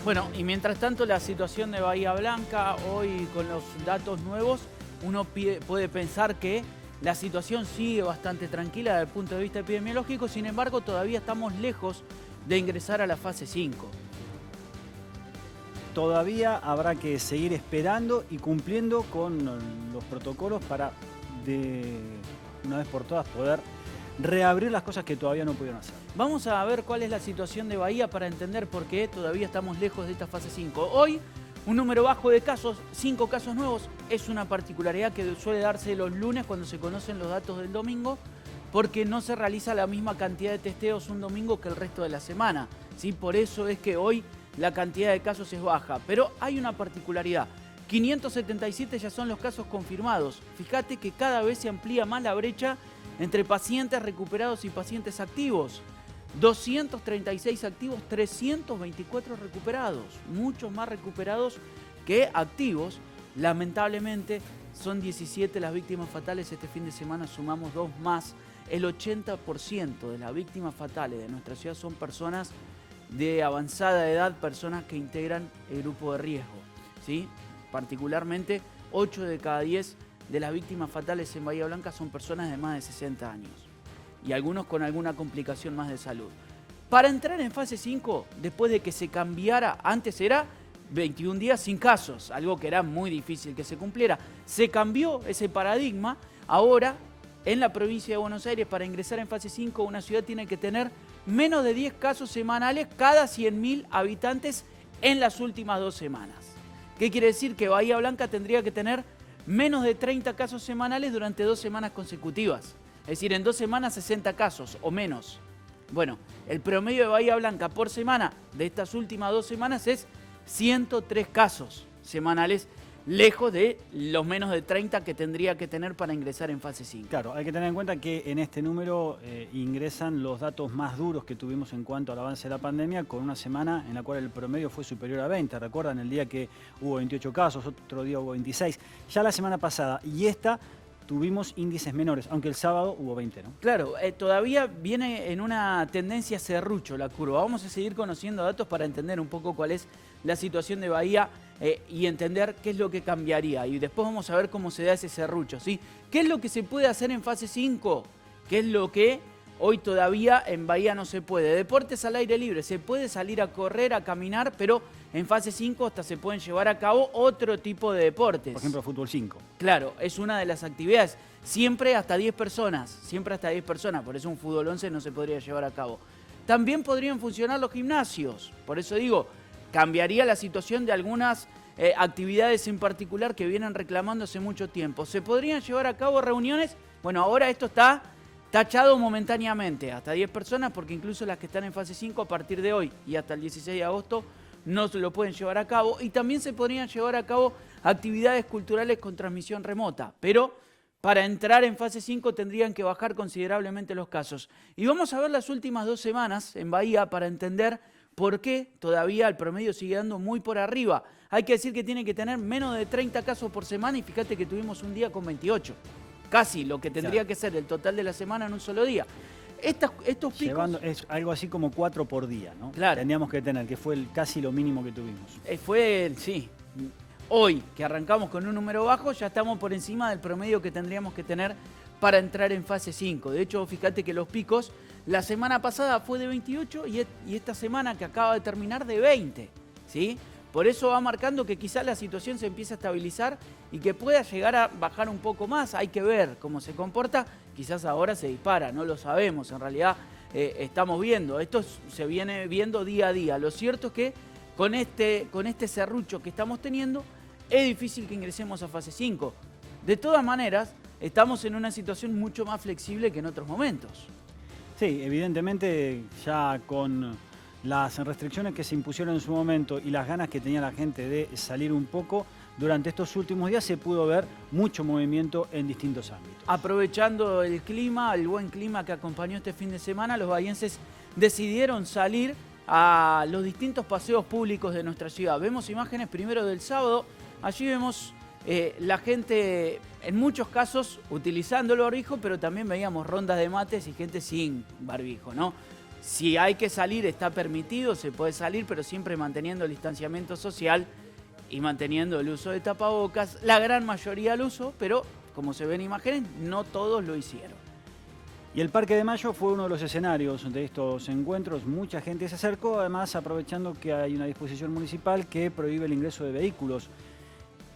Bueno, y mientras tanto la situación de Bahía Blanca, hoy con los datos nuevos, uno puede pensar que la situación sigue bastante tranquila desde el punto de vista epidemiológico, sin embargo todavía estamos lejos de ingresar a la fase 5. Todavía habrá que seguir esperando y cumpliendo con los protocolos para, de una vez por todas, poder reabrir las cosas que todavía no pudieron hacer. Vamos a ver cuál es la situación de Bahía para entender por qué todavía estamos lejos de esta fase 5. Hoy, un número bajo de casos, 5 casos nuevos, es una particularidad que suele darse los lunes cuando se conocen los datos del domingo, porque no se realiza la misma cantidad de testeos un domingo que el resto de la semana, ¿sí? Por eso es que hoy la cantidad de casos es baja. Pero hay una particularidad. 577 ya son los casos confirmados. Fíjate que cada vez se amplía más la brecha entre pacientes recuperados y pacientes activos. 236 activos, 324 recuperados. Muchos más recuperados que activos. Lamentablemente son 17 las víctimas fatales. Este fin de semana sumamos 2 más. El 80% de las víctimas fatales de nuestra ciudad son personas de avanzada edad, personas que integran el grupo de riesgo, ¿sí? Particularmente 8 de cada 10 de las víctimas fatales en Bahía Blanca son personas de más de 60 años y algunos con alguna complicación más de salud. Para entrar en fase 5, después de que se cambiara, antes era 21 días sin casos, algo que era muy difícil que se cumpliera. Se cambió ese paradigma. Ahora, en la provincia de Buenos Aires, para ingresar en fase 5, una ciudad tiene que tener menos de 10 casos semanales cada 100.000 habitantes en las últimas 2 semanas. ¿Qué quiere decir? Que Bahía Blanca tendría que tener menos de 30 casos semanales durante 2 semanas consecutivas. Es decir, en 2 semanas 60 casos o menos. Bueno, el promedio de Bahía Blanca por semana de estas últimas 2 semanas es 103 casos semanales, lejos de los menos de 30 que tendría que tener para ingresar en fase 5. Claro, hay que tener en cuenta que en este número ingresan los datos más duros que tuvimos en cuanto al avance de la pandemia, con una semana en la cual el promedio fue superior a 20. ¿Recuerdan el día que hubo 28 casos, otro día hubo 26? Ya la semana pasada y esta tuvimos índices menores, aunque el sábado hubo 20, ¿no? Claro, todavía viene en una tendencia serrucho la curva. Vamos a seguir conociendo datos para entender un poco cuál es la situación de Bahía y entender qué es lo que cambiaría. Y después vamos a ver cómo se da ese serrucho, ¿sí? ¿Qué es lo que se puede hacer en fase 5? ¿Qué es lo que hoy todavía en Bahía no se puede? Deportes al aire libre, se puede salir a correr, a caminar, pero en fase 5 hasta se pueden llevar a cabo otro tipo de deportes. Por ejemplo, fútbol 5. Claro, es una de las actividades. Siempre hasta 10 personas, por eso un fútbol 11 no se podría llevar a cabo. También podrían funcionar los gimnasios, por eso digo, cambiaría la situación de algunas actividades en particular que vienen reclamando hace mucho tiempo. ¿Se podrían llevar a cabo reuniones? Bueno, ahora esto está tachado momentáneamente, hasta 10 personas, porque incluso las que están en fase 5 a partir de hoy y hasta el 16 de agosto no se lo pueden llevar a cabo. Y también se podrían llevar a cabo actividades culturales con transmisión remota, pero para entrar en fase 5 tendrían que bajar considerablemente los casos. Y vamos a ver las últimas 2 semanas en Bahía para entender por qué todavía el promedio sigue dando muy por arriba. Hay que decir que tiene que tener menos de 30 casos por semana y fíjate que tuvimos un día con 28. Casi lo que tendría que ser el total de la semana en un solo día. Estos picos... Llevando, es algo así como 4 por día, ¿no? Claro. Tendríamos que tener, que fue casi lo mínimo que tuvimos. Sí. Hoy, que arrancamos con un número bajo, ya estamos por encima del promedio que tendríamos que tener para entrar en fase 5. De hecho, fíjate que los picos, la semana pasada fue de 28 y esta semana que acaba de terminar de 20, ¿sí? Por eso va marcando que quizás la situación se empiece a estabilizar y que pueda llegar a bajar un poco más. Hay que ver cómo se comporta. Quizás ahora se dispara, no lo sabemos. En realidad estamos viendo. Esto se viene viendo día a día. Lo cierto es que con este serrucho que estamos teniendo, es difícil que ingresemos a fase 5. De todas maneras, estamos en una situación mucho más flexible que en otros momentos. Sí, evidentemente ya con las restricciones que se impusieron en su momento y las ganas que tenía la gente de salir un poco, durante estos últimos días se pudo ver mucho movimiento en distintos ámbitos. Aprovechando el clima, el buen clima que acompañó este fin de semana, los bahienses decidieron salir a los distintos paseos públicos de nuestra ciudad. Vemos imágenes primero del sábado. Allí vemos la gente, en muchos casos, utilizando el barbijo, pero también veíamos rondas de mates y gente sin barbijo, ¿no? Si hay que salir, está permitido, se puede salir, pero siempre manteniendo el distanciamiento social y manteniendo el uso de tapabocas. La gran mayoría lo usó, pero como se ven imágenes, no todos lo hicieron. Y el Parque de Mayo fue uno de los escenarios de estos encuentros. Mucha gente se acercó, además aprovechando que hay una disposición municipal que prohíbe el ingreso de vehículos.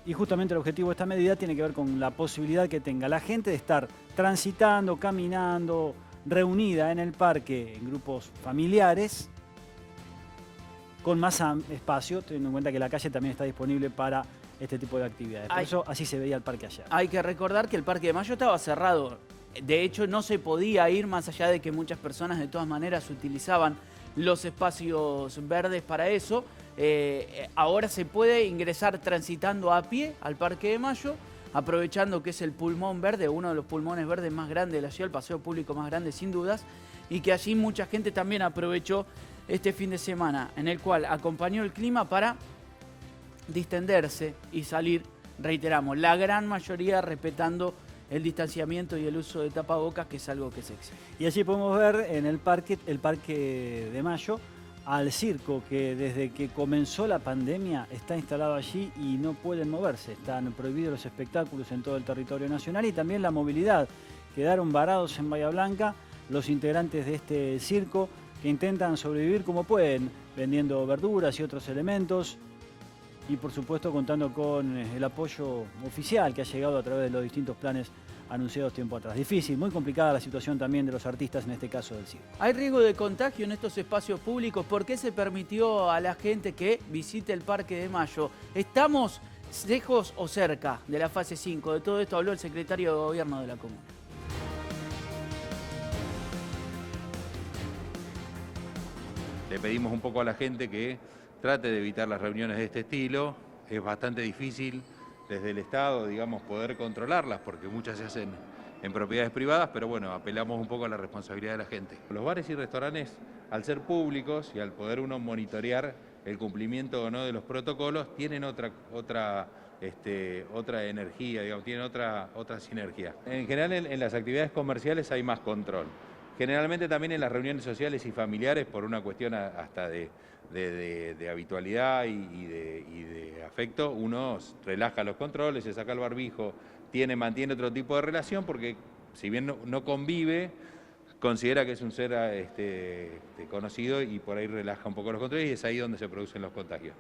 Y justamente el objetivo de esta medida tiene que ver con la posibilidad que tenga la gente de estar transitando, caminando, reunida en el parque en grupos familiares, con más espacio, teniendo en cuenta que la calle también está disponible para este tipo de actividades. Por eso así se veía el parque ayer. Hay que recordar que el Parque de Mayo estaba cerrado. De hecho, no se podía ir, más allá de que muchas personas de todas maneras utilizaban los espacios verdes para eso. Ahora se puede ingresar transitando a pie al Parque de Mayo, aprovechando que es el pulmón verde, uno de los pulmones verdes más grandes de la ciudad, el paseo público más grande sin dudas, y que allí mucha gente también aprovechó este fin de semana, en el cual acompañó el clima para distenderse y salir, reiteramos, la gran mayoría respetando el distanciamiento y el uso de tapabocas, que es algo que se exige. Y allí podemos ver en el Parque de Mayo, al circo que desde que comenzó la pandemia está instalado allí y no pueden moverse. Están prohibidos los espectáculos en todo el territorio nacional y también la movilidad. Quedaron varados en Bahía Blanca los integrantes de este circo que intentan sobrevivir como pueden, vendiendo verduras y otros elementos y por supuesto contando con el apoyo oficial que ha llegado a través de los distintos planes anunciados tiempo atrás. Difícil, muy complicada la situación también de los artistas, en este caso del circo. ¿Hay riesgo de contagio en estos espacios públicos? ¿Por qué se permitió a la gente que visite el Parque de Mayo? ¿Estamos lejos o cerca de la fase 5? De todo esto habló el secretario de Gobierno de la comuna. Le pedimos un poco a la gente que trate de evitar las reuniones de este estilo. Es bastante difícil desde el Estado, digamos, poder controlarlas, porque muchas se hacen en propiedades privadas, pero bueno, apelamos un poco a la responsabilidad de la gente. Los bares y restaurantes, al ser públicos y al poder uno monitorear el cumplimiento o no de los protocolos, tienen otra energía, digamos, tienen otra sinergia. En general, en las actividades comerciales hay más control. Generalmente también en las reuniones sociales y familiares, por una cuestión hasta de habitualidad y de afecto, uno relaja los controles, se saca el barbijo, mantiene otro tipo de relación, porque si bien no convive, considera que es un ser conocido y por ahí relaja un poco los controles y es ahí donde se producen los contagios.